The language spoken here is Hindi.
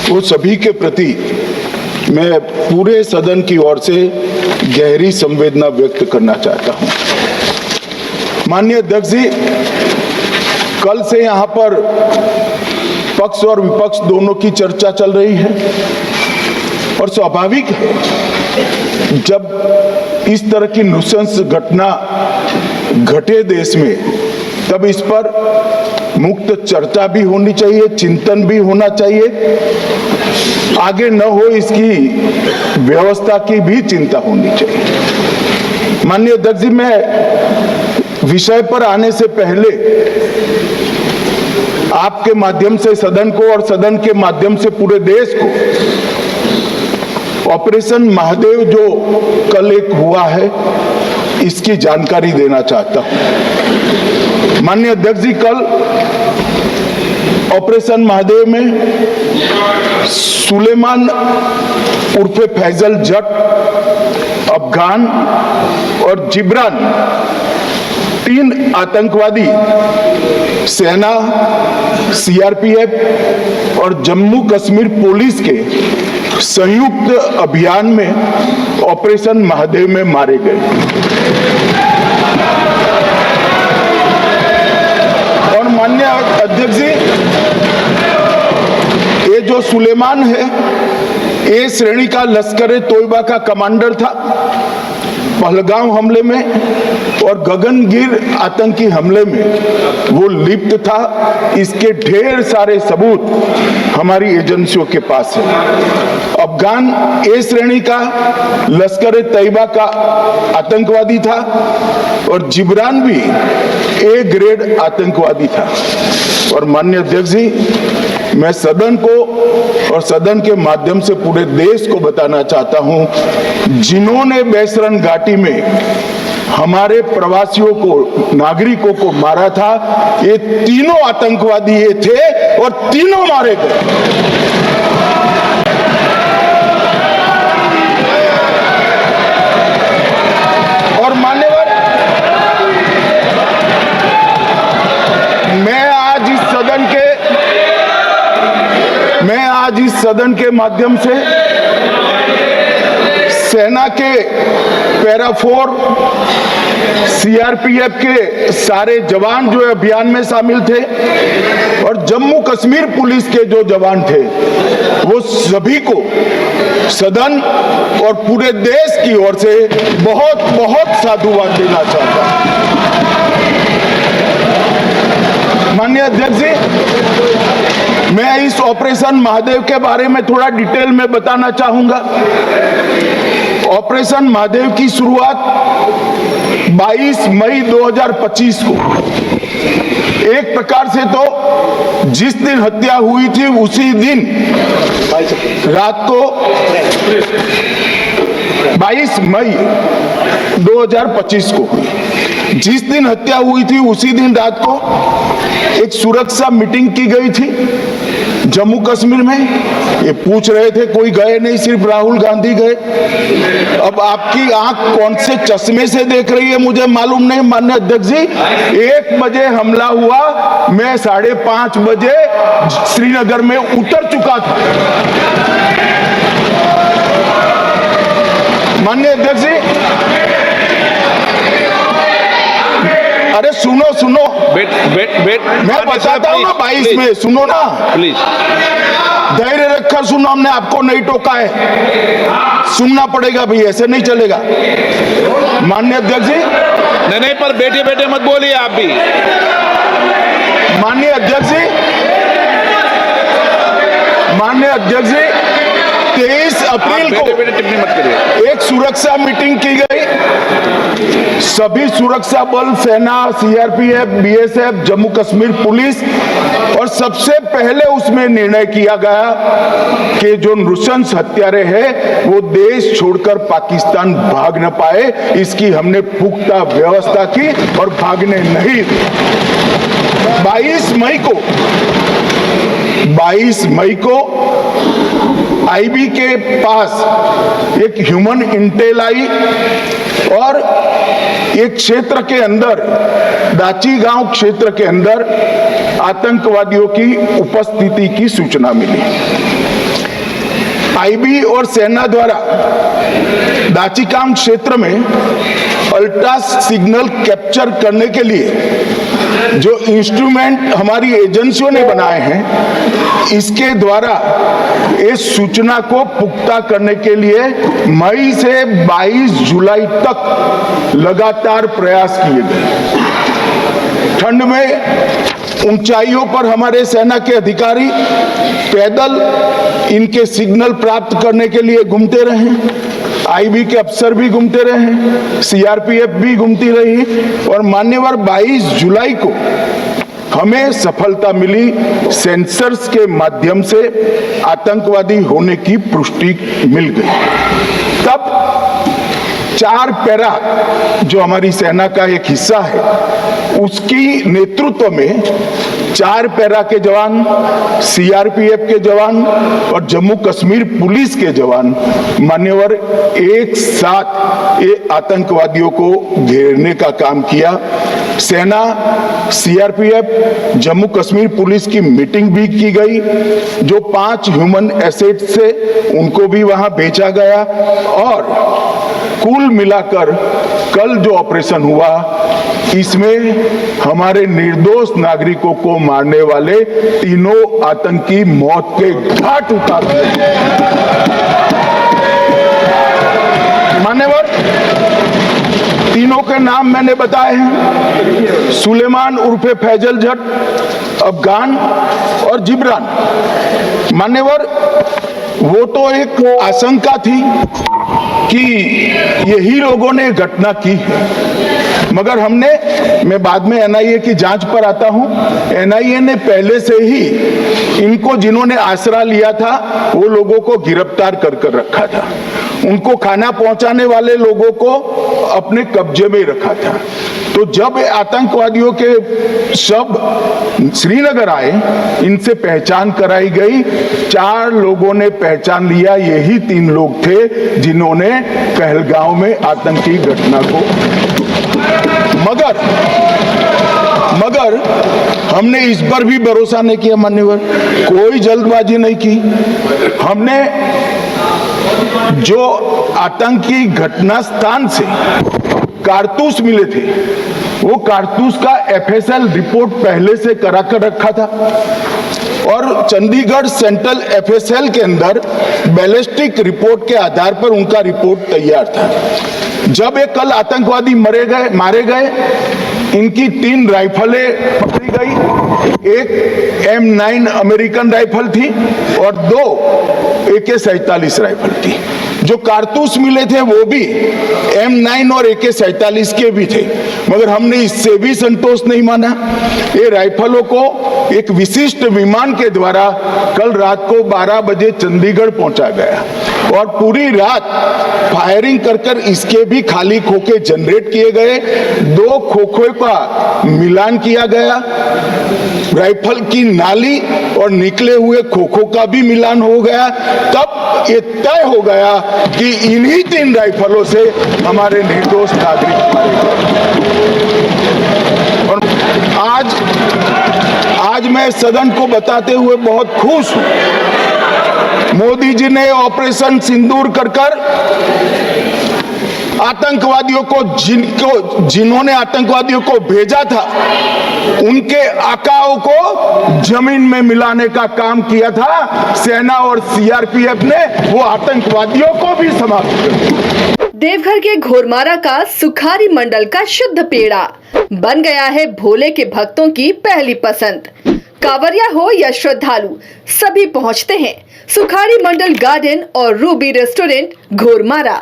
वो सभी के प्रति मैं पूरे सदन की ओर से गहरी संवेदना व्यक्त करना चाहता हूं। माननीय अध्यक्ष जी, कल से यहां पर पक्ष और विपक्ष दोनों की चर्चा चल रही है और स्वाभाविक है, जब इस तरह की नृशंस घटना घटे देश में तब इस पर मुक्त चर्चा भी होनी चाहिए, चिंतन भी होना चाहिए, आगे न हो इसकी व्यवस्था की भी चिंता होनी चाहिए। माननीय अध्यक्ष जी, मैं विषय पर आने से पहले आपके माध्यम से सदन को और सदन के माध्यम से पूरे देश को ऑपरेशन महादेव जो कल एक हुआ है इसकी जानकारी देना चाहता हूं। माननीय अध्यक्ष जी, कल ऑपरेशन महादेव में सुलेमान उर्फे फैजल जट, अफगान और जिब्रान, 3 आतंकवादी सेना, सीआरपीएफ और जम्मू कश्मीर पुलिस के संयुक्त अभियान में ऑपरेशन महादेव में मारे गए। और माननीय अध्यक्ष जी, ये जो सुलेमान है, ए श्रेणी का लश्कर तोयबा का कमांडर था पहलगाम हमले में, और गगनगिर आतंकी हमले में वो लिप्त था। इसके ढेर सारे सबूत हमारी एजेंसियों के पास है। अफगान ए श्रेणी का लश्कर तैयबा का आतंकवादी था और जिब्रान भी ए ग्रेड आतंकवादी था। और माननीय अध्यक्ष जी, मैं सदन को और सदन के माध्यम से पूरे देश को बताना चाहता हूं, जिन्होंने बैसरन घाटी में हमारे प्रवासियों को, नागरिकों को मारा था, ये तीनों आतंकवादी ये थे और तीनों मारे गए। और मान्यवर, मैं आज इस सदन के माध्यम से सेना के पैरा 4, सीआरपीएफ के सारे जवान जो अभियान में शामिल थे और जम्मू कश्मीर पुलिस के जो जवान थे, वो सभी को सदन और पूरे देश की ओर से बहुत बहुत साधुवाद देना चाहता हूं। माननीय अध्यक्ष जी, मैं इस ऑपरेशन महादेव के बारे में थोड़ा डिटेल में बताना चाहूंगा। ऑपरेशन महादेव की शुरुआत 22 मई 2025 को, एक प्रकार से तो जिस दिन हत्या हुई थी उसी दिन रात को 22 मई 2025 को, जिस दिन हत्या हुई थी उसी दिन रात को एक सुरक्षा मीटिंग की गई थी जम्मू कश्मीर में। ये पूछ रहे थे, कोई गए नहीं, सिर्फ राहुल गांधी गए। अब आपकी आंख कौन से चश्मे से देख रही है मुझे मालूम नहीं। माननीय अध्यक्ष जी, 1 बजे हमला हुआ, मैं 5:30 बजे श्रीनगर में उतर चुका था। माननीय अध्यक्ष जी, अरे सुनो सुनो, मैं बताता हूँ ना 22 में, सुनो ना प्लीज, धैर्य रखकर सुनो, हमने आपको नहीं टोका है, सुनना पड़ेगा भाई, ऐसे नहीं चलेगा। माननीय अध्यक्ष जी, नहीं, पर बैठे बैठे मत बोलिए आप भी। माननीय अध्यक्ष जी, 23 अप्रैल को टिप्पणी मत करिए। एक सुरक्षा मीटिंग की गई, सभी सुरक्षा बल, सेना, CRPF, BSF, Jammu Kashmir police, और सबसे पहले उसमें निर्णय किया गया कि जो नृशंस हत्यारे हैं वो देश छोड़कर पाकिस्तान भाग न पाए, इसकी हमने पुख्ता व्यवस्था की और भागने नहीं दी। 22 मई को आईबी के पास एक ह्यूमन इंटेल आई और एक क्षेत्र के अंदर, दाची गांव क्षेत्र के अंदर आतंकवादियों की उपस्थिति की सूचना मिली। आईबी और सेना द्वारा दाचिकाम क्षेत्र में अल्ट्रा सिग्नल कैप्चर करने के लिए जो इंस्ट्रूमेंट हमारी एजेंसियों ने बनाए हैं, इसके द्वारा इस सूचना को पुख्ता करने के लिए मई से 22 जुलाई तक लगातार प्रयास किए गए। ठंड में ऊंचाइयों पर हमारे सेना के अधिकारी पैदल इनके सिग्नल प्राप्त करने के लिए घूमते रहे, आईबी के अफसर भी घूमते रहे, सीआरपीएफ भी घूमती रही और मान्यवर 22 जुलाई को हमें सफलता मिली। सेंसर्स के माध्यम से आतंकवादी होने की पुष्टि मिल गई। तब 4 पैरा जो हमारी सेना का एक हिस्सा है, उसकी नेतृत्व में 4 पैरा के जवान, सीआरपीएफ के जवान और जम्मू कश्मीर पुलिस के जवान मान्यवर एक साथ ये आतंकवादियों को घेरने का काम किया। सेना, सीआरपीएफ, जम्मू कश्मीर पुलिस की मीटिंग भी की गई। जो 5 ह्यूमन एसेट्स थे उनको भी वहां भेजा गया और कुल मिलाकर कल जो ऑपरेशन हुआ, इसमें हमारे निर्दोष नागरिकों को मारने वाले तीनों आतंकी मौत के घाट उतार दिए। मान्यवर, तीनों के नाम मैंने बताए हैं, सुलेमान उर्फे फैजल जट, अफगान और जिब्रान। मान्यवर, वो तो एक आशंका थी कि यही लोगों ने घटना की है, मगर मैं बाद में एनआईए की जांच पर आता हूं। एनआईए ने पहले से ही इनको जिन्होंने आसरा लिया था वो लोगों को गिरफ्तार कर रखा था, उनको खाना पहुंचाने वाले लोगों को अपने कब्जे में रखा था। तो जब आतंकवादियों के शव श्रीनगर आए, इनसे पहचान कराई गई। 4 लोगों ने पहचान लिया, यही 3 लोग थे जिन्होंने पहलगांव में आतंकी घटना को। मगर हमने इस पर भी भरोसा नहीं किया मान्यवर, कोई जल्दबाजी नहीं की। हमने जो आतंकी घटना स्थान से कारतूस मिले थे, वो कारतूस का एफएसएल रिपोर्ट पहले से करा कर रखा था और चंडीगढ़ सेंट्रल एफएसएल के अंदर बैलिस्टिक रिपोर्ट के आधार पर उनका रिपोर्ट तैयार था। जब ये कल आतंकवादी मारे गए, इनकी 3 राइफलें पकड़ी गई। एक M9 अमेरिकन राइफल थी और 2 AK-47 राइफल थी। जो कारतूस मिले थे वो भी M9 और AK-47 के भी थे, मगर हमने इससे भी संतोष नहीं माना। ये राइफलों को एक विशिष्ट विमान के द्वारा कल रात को 12 बजे चंडीगढ़ पहुंचा गया और पूरी रात फायरिंग कर इसके भी खाली खोखे जनरेट किए गए। 2 खोखों का मिलान किया गया, राइफल की नाली और निकले हुए खोखों का भी मिलान हो गया। तब ये तय हो गया कि इन्हीं 3 राइफलों से हमारे निर्दोष नागरिक मारे गए। और आज मैं सदन को बताते हुए बहुत खुश हूं, मोदी जी ने ऑपरेशन सिंदूर कर आतंकवादियों को जिन्होंने आतंकवादियों को भेजा था, उनके आकाओं को जमीन में मिलाने का काम किया था। सेना और सीआरपीएफ ने वो आतंकवादियों को भी समाप्त कर दिया। देवघर के घोरमारा का सुखारी मंडल का शुद्ध पेड़ा बन गया है भोले के भक्तों की पहली पसंद। कांवरिया हो या श्रद्धालु, सभी पहुंचते हैं सुखारी मंडल गार्डन और रूबी रेस्टोरेंट घोरमारा।